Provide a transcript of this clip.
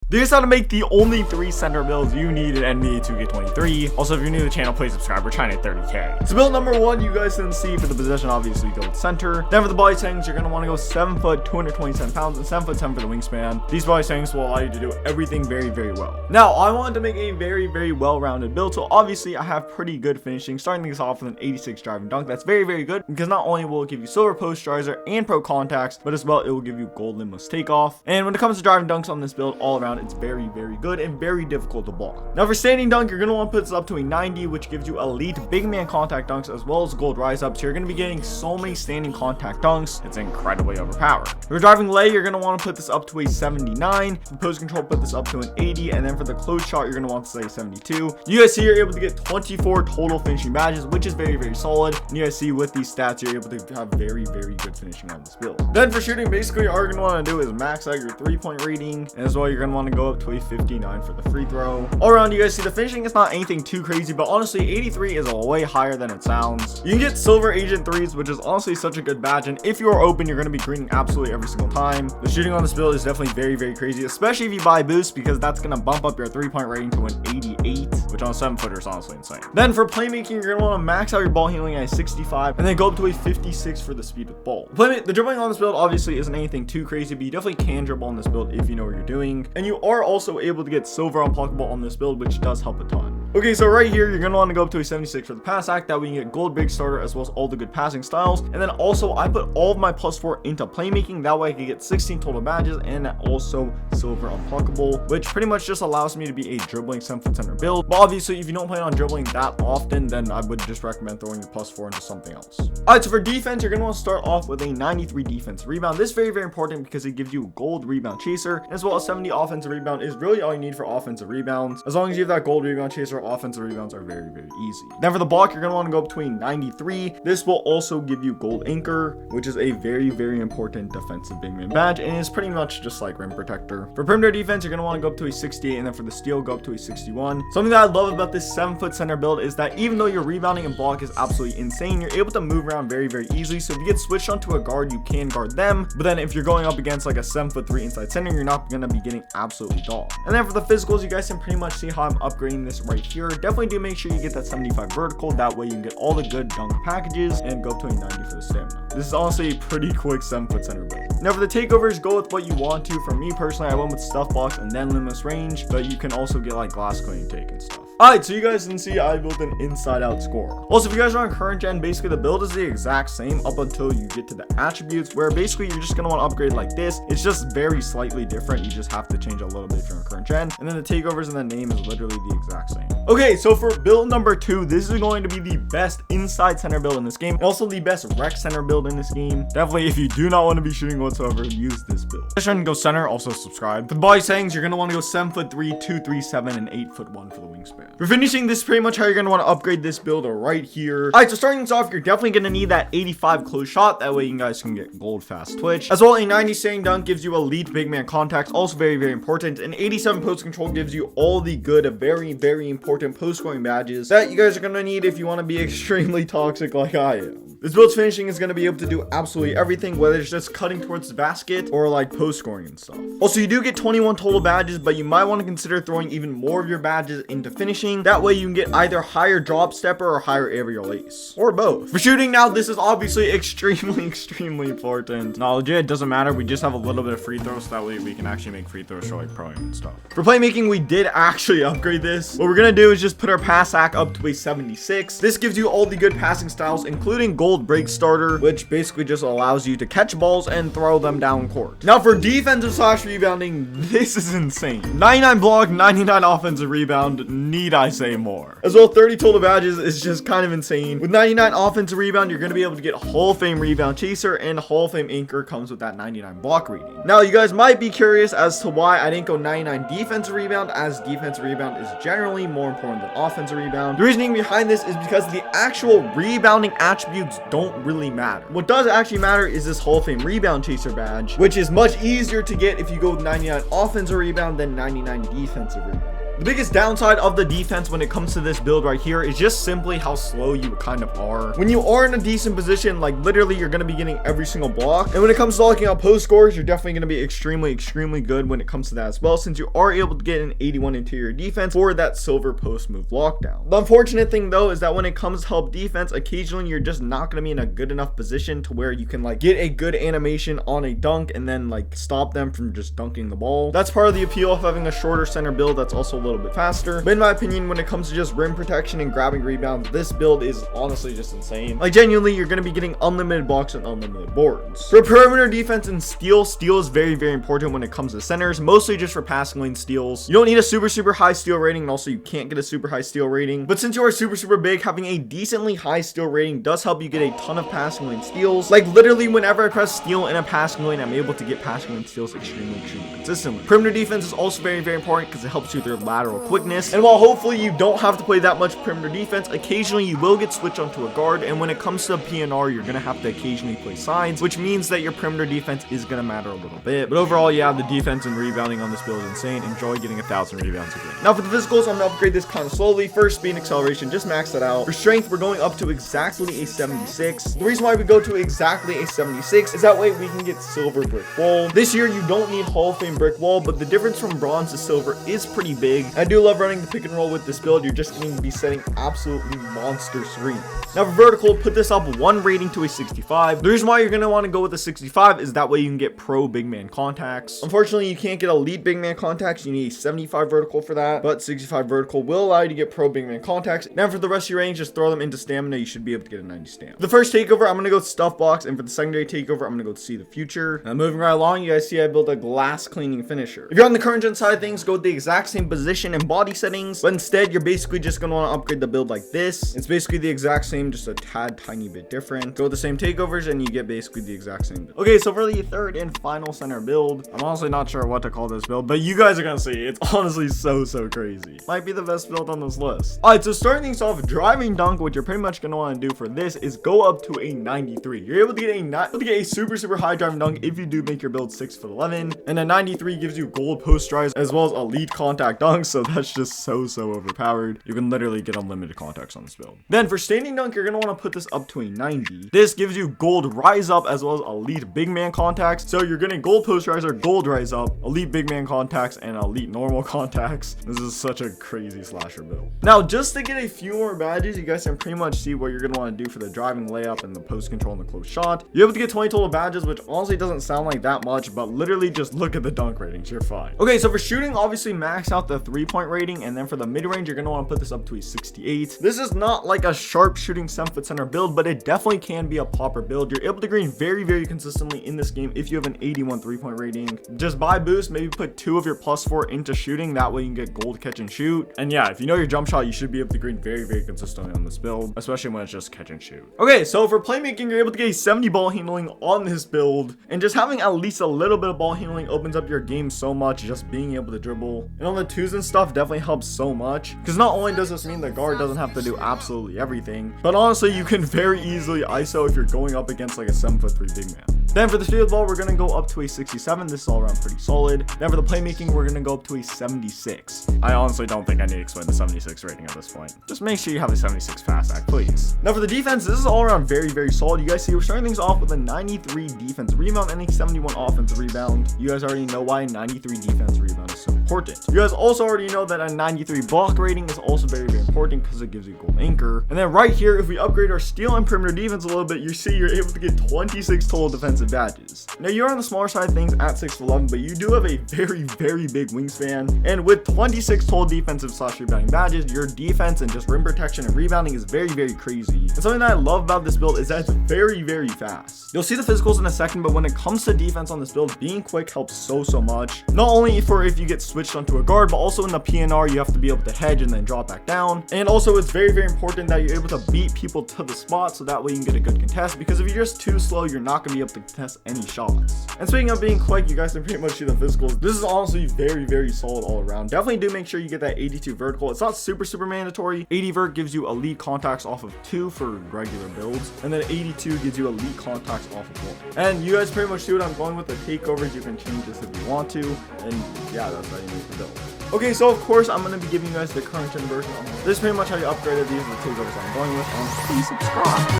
This is how to make the only 3 center builds you need in NBA 2K23. Also, if you're new to the channel, please subscribe. We're trying to hit 30k. So build number 1, you guys can see for the position, obviously go with center. Then for the body settings, you're going to want to go 7 foot, 227 pounds, and 7 foot 10 for the wingspan. These body settings will allow you to do everything very, very well. Now, I wanted to make a very, very well-rounded build. So obviously, I have pretty good finishing. Starting things off with an 86 drive and dunk. That's very, very good because not only will it give you silver posterizer and pro contacts, but as well, it will give you gold limbless takeoff. And when it comes to driving dunks on this build, all around, it's very, very good and very difficult to block. Now for standing dunk, you're going to want to put this up to a 90, which gives you elite big man contact dunks as well as gold rise up. So you're going to be getting so many standing contact dunks. It's incredibly overpowered. For driving lay, you're going to want to put this up to a 79. For post control, put this up to an 80. And then for the close shot, you're going to want to say 72. You guys see you're able to get 24 total finishing badges, which is very, very solid. And you guys see with these stats, you're able to have very, very good finishing on this build. Then for shooting, basically all you're going to want to do is max out your 3-point rating. And as well, you're going to want to go up to a 59 for the free throw. All around, you guys see the finishing is not anything too crazy, but honestly 83 is a way higher than it sounds. You can get silver agent 3s, which is honestly such a good badge, and if you are open, you're going to be greening absolutely every single time. The shooting on this build is definitely very, very crazy, especially if you buy boost, because that's going to bump up your 3-point rating to an 88, which on a 7-footer is honestly insane. Then for playmaking, you're going to want to max out your ball handling at a 65 and then go up to a 56 for the speed with ball. The dribbling on this build obviously isn't anything too crazy, but you definitely can dribble on this build if you know what you're doing, and you are also able to get silver unblockable on this build, which does help a ton. Okay, so right here, you're going to want to go up to a 76 for the pass act. That way you can get gold big starter as well as all the good passing styles. And then also, I put all of my +4 into playmaking. That way I can get 16 total badges and also silver unblockable, which pretty much just allows me to be a dribbling 7-foot center build. But obviously, if you don't plan on dribbling that often, then I would just recommend throwing your +4 into something else. All right, so for defense, you're going to want to start off with a 93 defense rebound. This is very, very important because it gives you gold rebound chaser, as well as 70 offensive rebound is really all you need for offensive rebounds. As long as you have that gold rebound chaser, offensive rebounds are very, very easy. Then for the block, you're going to want to go between 93. This will also give you gold anchor, which is a very, very important defensive big man badge, and it's pretty much just like rim protector. For perimeter defense, you're going to want to go up to a 68, and then for the steal, go up to a 61. Something that I love about this 7-foot center build is that even though your rebounding and block is absolutely insane, you're able to move around very, very easily. So if you get switched onto a guard, you can guard them, but then if you're going up against like a 7'3" inside center, you're not going to be getting absolutely dogged. And then for the physicals, you guys can pretty much see how I'm upgrading this right here. Definitely do make sure you get that 75 vertical. That way you can get all the good dunk packages and go up to a 90 for the stamina. This is honestly a pretty quick 7-foot center build. Now for the takeovers, go with what you want to. For me personally, I went with stuff box and then limitless range, but you can also get like glass cleaning take and stuff. Alright, so you guys can see I built an inside out score. Also, if you guys are on current gen, basically the build is the exact same up until you get to the attributes, where basically you're just going to want to upgrade like this. It's just very slightly different. You just have to change a little bit if you're on current gen, and then the takeovers and the name is literally the exact same. Okay, so for build number 2, this is going to be the best inside center build in this game, and also the best rec center build in this game. Definitely, if you do not want to be shooting whatsoever, use this build. If you're trying to go center, also subscribe. For the body settings, you're going to want to go 7'3", 237, and 8'1" for the wingspan. For finishing, this is pretty much how you're going to want to upgrade this build right here. Alright, so starting this off, you're definitely going to need that 85 close shot. That way you guys can get gold fast twitch. As well, a 90 standing dunk gives you elite big man contacts, also very, very important. An 87 post control gives you all the good, very, very important post scoring badges that you guys are going to need if you want to be extremely toxic like I am. This build's finishing is going to be able to do absolutely everything, whether it's just cutting towards the basket or like post scoring and stuff. Also, you do get 21 total badges, but you might want to consider throwing even more of your badges into finishing. That way you can get either higher drop stepper or higher aerial ace, or both. For shooting now, this is obviously extremely important. No, legit, it doesn't matter. We just have a little bit of free throws, so that way we can actually make free throws for like pro and stuff. For playmaking, we did actually upgrade this. What we're going to do is just put our pass act up to a 76. This gives you all the good passing styles, including gold break starter, which basically just allows you to catch balls and throw them down court. Now for defensive / rebounding, this is insane. 99 block, 99 offensive rebound, need I say more? As well, 30 total badges is just kind of insane. With 99 offensive rebound, you're going to be able to get Hall of Fame rebound chaser, and Hall of Fame anchor comes with that 99 block rating. Now you guys might be curious as to why I didn't go 99 defensive rebound, as defensive rebound is generally more important than offensive rebound. The reasoning behind this is because the actual rebounding attributes don't really matter. What does actually matter is this Hall of Fame rebound chaser badge, which is much easier to get if you go with 99 offensive rebound than 99 defensive rebound. The biggest downside of the defense when it comes to this build right here is just simply how slow you kind of are. When you are in a decent position, like literally you're going to be getting every single block. And when it comes to locking out post scores, you're definitely going to be extremely good when it comes to that as well, since you are able to get an 81 interior defense for that silver post move lockdown. The unfortunate thing though is that when it comes to help defense, occasionally you're just not going to be in a good enough position to where you can like get a good animation on a dunk and then like stop them from just dunking the ball. That's part of the appeal of having a shorter center build that's also a little bit faster. But in my opinion, when it comes to just rim protection and grabbing rebounds, this build is honestly just insane. Like genuinely, you're going to be getting unlimited blocks and unlimited boards. For perimeter defense and steal is very important when it comes to centers, mostly just for passing lane steals. You don't need a super high steal rating, and also you can't get a super high steal rating. But since you are super big, having a decently high steal rating does help you get a ton of passing lane steals. Like literally whenever I press steal in a passing lane, I'm able to get passing lane steals extremely consistently. Perimeter defense is also very important because it helps you with your lateral quickness. And while hopefully you don't have to play that much perimeter defense, occasionally you will get switched onto a guard, and when it comes to PNR, you're gonna have to occasionally play sides, which means that your perimeter defense is gonna matter a little bit. But overall, yeah, the defense and rebounding on this build is insane. Enjoy getting 1,000 rebounds a game. Now for the physicals, I'm gonna upgrade this kind of slowly. First, speed and acceleration, just max that out. For strength, we're going up to exactly a 76. The reason why we go to exactly a 76 is that way we can get silver brick wall. This year, you don't need Hall of Fame brick wall, but the difference from bronze to silver is pretty big. I do love running the pick and roll with this build. You're just going to be setting absolutely monster screens. Now for vertical, put this up 1 rating to a 65. The reason why you're going to want to go with a 65 is that way you can get pro big man contacts. Unfortunately, you can't get elite big man contacts. You need a 75 vertical for that, but 65 vertical will allow you to get pro big man contacts. Now for the rest of your range, just throw them into stamina. You should be able to get a 90 stamina. For the first takeover, I'm going to go with stuff box, and for the secondary takeover, I'm going to go to see the future. Now moving right along, you guys see I built a glass cleaning finisher. If you're on the current gen side of things, go with the exact same position and body settings, but instead you're basically just going to want to upgrade the build like this. It's basically the exact same, just a tad tiny bit different. Go with the same takeovers and you get basically the exact same build. Okay, so for the third and final center build, I'm honestly not sure what to call this build, but you guys are gonna see it's honestly so crazy. Might be the best build on this list. All right, so starting things off, driving dunk, what you're pretty much gonna want to do for this is go up to a 93. You're able to get a super high driving dunk if you do make your build 6'11", and a 93 gives you gold post drives as well as elite contact dunks, so that's just so overpowered. You can literally get unlimited contacts on this build. Then for standing dunk, you're gonna want to put this up to a 90. This gives you gold rise up as well as elite big man contacts, so you're getting gold post rise or gold rise up, elite big man contacts, and elite normal contacts. This is such a crazy slasher build. Now just to get a few more badges, you guys can pretty much see what you're gonna want to do for the driving layup and the post control and the close shot. You're able to get 20 total badges, which honestly doesn't sound like that much, but literally just look at the dunk ratings, you're fine. Okay, so for shooting, obviously max out the 3-point rating, and then for the mid range, you're gonna want to put this up to a 68. This is not like a sharp shooting 7-foot center build, but it definitely can be a popper build. You're able to green very consistently in this game if you have an 81 3-point rating. Just buy boost, maybe put 2 of your +4 into shooting, that way you can get gold catch and shoot. And yeah, if you know your jump shot, you should be able to green very consistently on this build, especially when it's just catch and shoot. Okay, so for playmaking, you're able to get a 70 ball handling on this build, and just having at least a little bit of ball handling opens up your game so much. Just being able to dribble and on the twos and stuff definitely helps so much, because not only does this mean the guard doesn't have to do absolutely everything, but honestly you can very easily ISO if you're going up against like a 7'3" big man. Then for the field ball, we're going to go up to a 67. This is all around pretty solid. Then for the playmaking, we're going to go up to a 76. I honestly don't think I need to explain the 76 rating at this point. Just make sure you have a 76 fast act, please. Now for the defense, this is all around very solid. You guys see we're starting things off with a 93 defense rebound and a 71 offensive rebound. You guys already know why 93 defense rebound is so important. You guys also already know that a 93 block rating is also very important because it gives you gold anchor. And then right here, if we upgrade our steal and perimeter defense a little bit, you see you're able to get 26 total defensive badges. Now you're on the smaller side of things at 6'11", but you do have a very big wingspan, and with 26 total defensive / rebounding badges, your defense and just rim protection and rebounding is very crazy. And something that I love about this build is that it's very fast. You'll see the physicals in a second, but when it comes to defense on this build, being quick helps so much. Not only for if you get switched onto a guard, but also in the PNR you have to be able to hedge and then drop back down. And also it's very important that you're able to beat people to the spot, so that way you can get a good contest, because if you're just too slow, you're not going to be able to to test any shots. And speaking of being quick, you guys can pretty much see the physicals. This is honestly very solid all around. Definitely do make sure you get that 82 vertical. It's not super mandatory. 80 vert gives you elite contacts off of 2 for regular builds, and then 82 gives you elite contacts off of 1. And you guys pretty much see what I'm going with. The takeovers, you can change this if you want to, and yeah, that's how you make the build. Okay, so of course I'm going to be giving you guys the current gen version. This is pretty much how you upgraded. These are the takeovers I'm going with, and please subscribe.